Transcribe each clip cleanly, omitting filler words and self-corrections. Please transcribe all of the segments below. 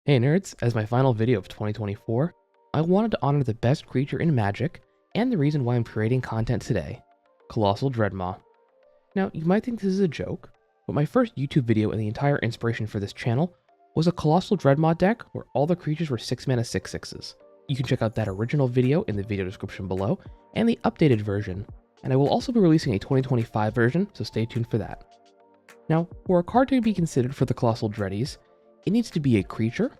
Hey nerds, as my final video of 2024, I wanted to honor the best creature in Magic, and the reason why I'm creating content today, Colossal Dreadmaw. Now, you might think this is a joke, but my first YouTube video and the entire inspiration for this channel was a Colossal Dreadmaw deck where all the creatures were 6 mana 6/6s. You can check out that original video in the video description below, and the updated version, and I will also be releasing a 2025 version, so stay tuned for that. Now, for a card to be considered for the Colossal Dreadies, it needs to be a creature,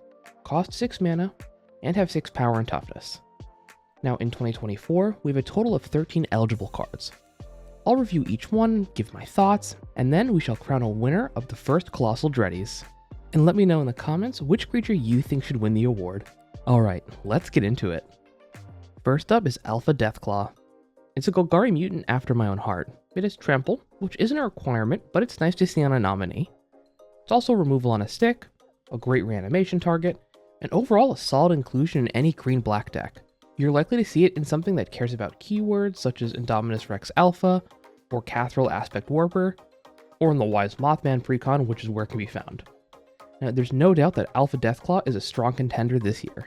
cost 6 mana, and have 6 power and toughness. Now in 2024, we have a total of 13 eligible cards. I'll review each one, give my thoughts, and then we shall crown a winner of the first Colossal Dreadies. And let me know in the comments which creature you think should win the award. Alright, let's get into it. First up is Alpha Deathclaw. It's a Golgari mutant after my own heart. It is Trample, which isn't a requirement, but it's nice to see on a nominee. It's also removal on a stick, a great reanimation target, and overall a solid inclusion in any green-black deck. You're likely to see it in something that cares about keywords such as Indominus Rex Alpha, or Cathril Aspect Warper, or in the Wise Mothman precon, which is where it can be found. Now, there's no doubt that Alpha Deathclaw is a strong contender this year.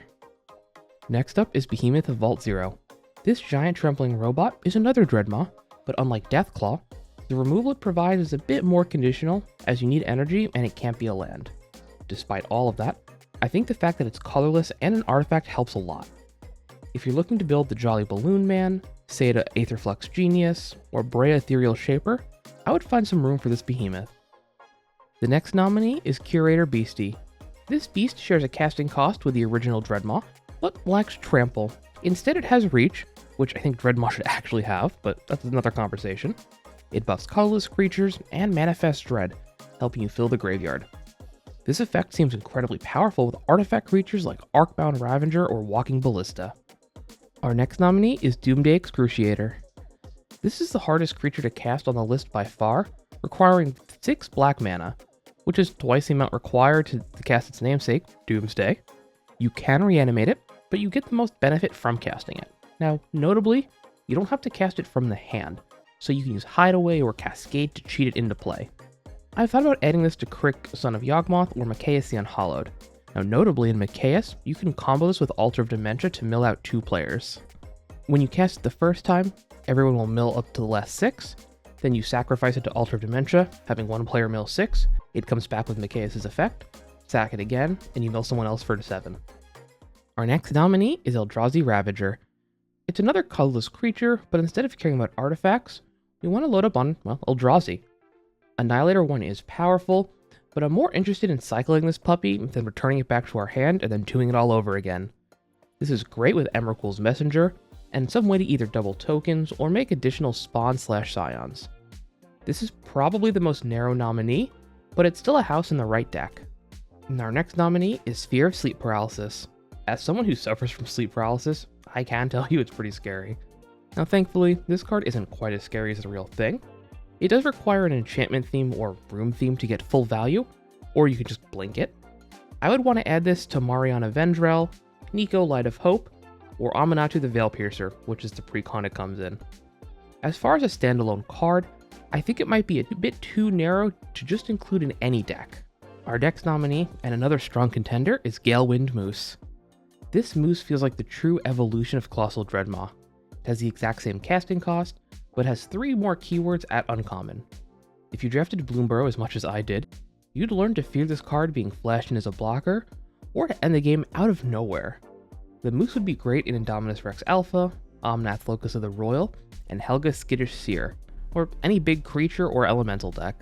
Next up is Behemoth of Vault Zero. This giant trampling robot is another Dreadmaw, but unlike Deathclaw, the removal it provides is a bit more conditional, as you need energy and it can't be a land. Despite all of that, I think the fact that it's colorless and an artifact helps a lot. If you're looking to build the Jolly Balloon Man, Seda Aetherflux Genius, or Brea Ethereal Shaper, I would find some room for this behemoth. The next nominee is Curator Beastie. This beast shares a casting cost with the original Dreadmaw, but lacks Trample. Instead it has Reach, which I think Dreadmaw should actually have, but that's another conversation. It buffs colorless creatures and Manifest Dread, helping you fill the graveyard. This effect seems incredibly powerful with artifact creatures like Arcbound Ravager or Walking Ballista. Our next nominee is Doomday Excruciator. This is the hardest creature to cast on the list by far, requiring 6 black mana, which is twice the amount required to cast its namesake, Doomsday. You can reanimate it, but you get the most benefit from casting it. Now, notably, you don't have to cast it from the hand, so you can use Hideaway or Cascade to cheat it into play. I've thought about adding this to Crick, Son of Yawgmoth, or Mikaeus the Unhallowed. Now notably in Mikaeus, you can combo this with Altar of Dementia to mill out 2 players. When you cast it the first time, everyone will mill up to the last 6, then you sacrifice it to Altar of Dementia, having one player mill 6, it comes back with Mikaeus' effect, sack it again, and you mill someone else for 7. Our next nominee is Eldrazi Ravager. It's another colorless creature, but instead of caring about artifacts, we want to load up on, well, Eldrazi. Annihilator 1 is powerful, but I'm more interested in cycling this puppy than returning it back to our hand and then doing it all over again. This is great with Emrakul's Messenger, and some way to either double tokens or make additional spawn/scions. This is probably the most narrow nominee, but it's still a house in the right deck. And our next nominee is Sphere of Sleep Paralysis. As someone who suffers from sleep paralysis, I can tell you it's pretty scary. Now thankfully, this card isn't quite as scary as the real thing. It does require an enchantment theme or room theme to get full value, or you can just blink it. I would want to add this to Mariana Vendrell, Nico Light of Hope, or Amanatu the Veil Piercer, which is the precon it comes in. As far as a standalone card, I think it might be a bit too narrow to just include in any deck. Our next nominee, and another strong contender, is Galewind Moose. This moose feels like the true evolution of Colossal Dreadmaw. It has the exact same casting cost, but has 3 more keywords at uncommon. If you drafted Bloomburrow as much as I did, you'd learn to fear this card being flashed in as a blocker, or to end the game out of nowhere. The moose would be great in Indominus Rex Alpha, Omnath Locus of the Royal, and Helga Skittish Seer, or any big creature or elemental deck.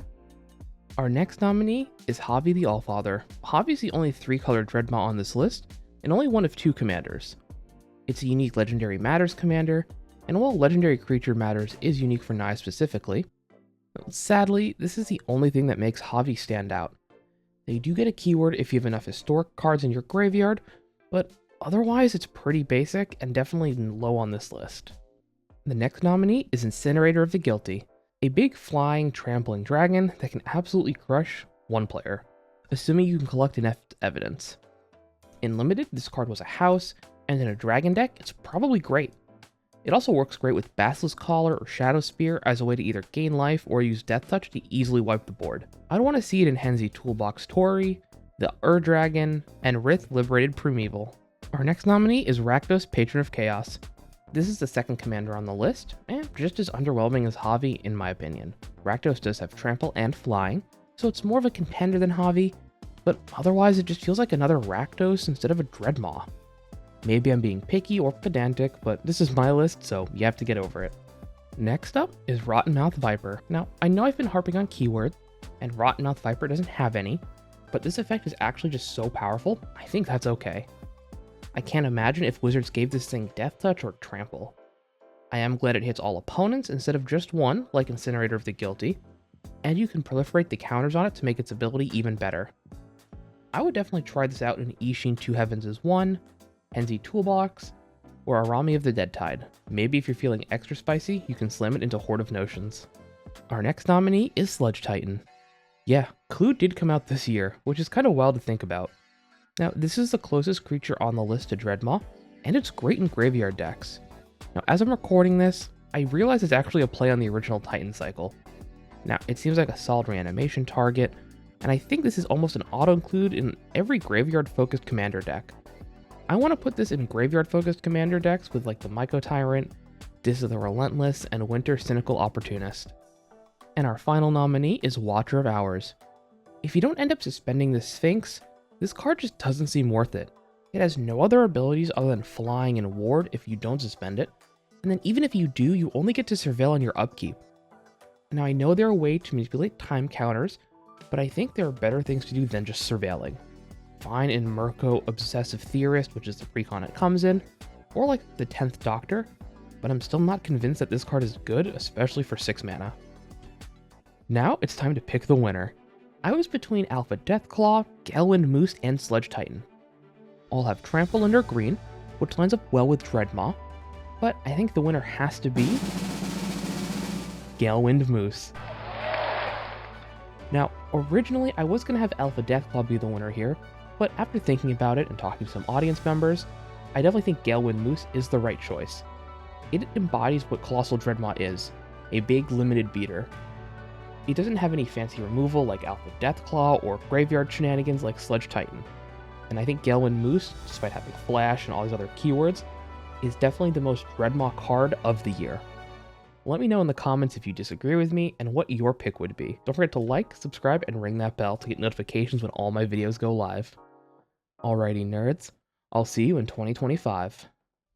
Our next nominee is Javi the Allfather. Javi is the only 3-color Dreadmaw on this list, and only one of 2 commanders. It's a unique Legendary Matters commander, and while Legendary Creature Matters is unique for Nye specifically, sadly, this is the only thing that makes Javi stand out. They do get a keyword if you have enough historic cards in your graveyard, but otherwise it's pretty basic and definitely low on this list. The next nominee is Incinerator of the Guilty, a big flying, trampling dragon that can absolutely crush 1 player, assuming you can collect enough evidence. In Limited, this card was a house, and in a dragon deck, it's probably great. It also works great with Basilisk Collar or Shadow Spear as a way to either gain life or use Death Touch to easily wipe the board. I'd want to see it in Henzi Toolbox Tori, the Dragon, and Rith Liberated Primeval. Our next nominee is Rakdos, Patron of Chaos. This is the second commander on the list, and just as underwhelming as Javi in my opinion. Rakdos does have trample and flying, so it's more of a contender than Javi, but otherwise it just feels like another Rakdos instead of a Dreadmaw. Maybe I'm being picky or pedantic, but this is my list, so you have to get over it. Next up is Rottenmouth Viper. Now, I know I've been harping on keywords, and Rottenmouth Viper doesn't have any, but this effect is actually just so powerful, I think that's okay. I can't imagine if Wizards gave this thing Death Touch or Trample. I am glad it hits all opponents instead of just one, like Incinerator of the Guilty, and you can proliferate the counters on it to make its ability even better. I would definitely try this out in Ishin Two Heavens as 1, Henzi Toolbox, or Arami of the Dead Tide. Maybe if you're feeling extra spicy, you can slam it into Horde of Notions. Our next nominee is Sludge Titan. Yeah, Clue did come out this year, which is kind of wild to think about. Now, this is the closest creature on the list to Dreadmaw, and it's great in graveyard decks. Now, as I'm recording this, I realize it's actually a play on the original Titan cycle. Now, it seems like a solid reanimation target, and I think this is almost an auto-include in every graveyard-focused commander deck. I want to put this in graveyard-focused commander decks with like the Myco Tyrant, Dis of the Relentless, and Winter Cynical Opportunist. And our final nominee is Watcher of Hours. If you don't end up suspending the Sphinx, this card just doesn't seem worth it. It has no other abilities other than flying and ward if you don't suspend it, and then even if you do, you only get to surveil on your upkeep. Now I know there are ways to manipulate time counters, but I think there are better things to do than just surveilling. Fine in Mirko Obsessive Theorist, which is the precon it comes in, or like the 10th Doctor, but I'm still not convinced that this card is good, especially for 6 mana. Now it's time to pick the winner. I was between Alpha Deathclaw, Galewind Moose, and Sludge Titan. All have Trample under green, which lines up well with Dreadmaw, but I think the winner has to be Galewind Moose. Now, originally I was going to have Alpha Deathclaw be the winner here, but after thinking about it and talking to some audience members, I definitely think Galewind Moose is the right choice. It embodies what Colossal Dreadmaw is, a big limited beater. It doesn't have any fancy removal like Alpha Deathclaw or graveyard shenanigans like Sludge Titan. And I think Galewind Moose, despite having Flash and all these other keywords, is definitely the most Dreadmaw card of the year. Let me know in the comments if you disagree with me and what your pick would be. Don't forget to like, subscribe, and ring that bell to get notifications when all my videos go live. Alrighty nerds, I'll see you in 2025.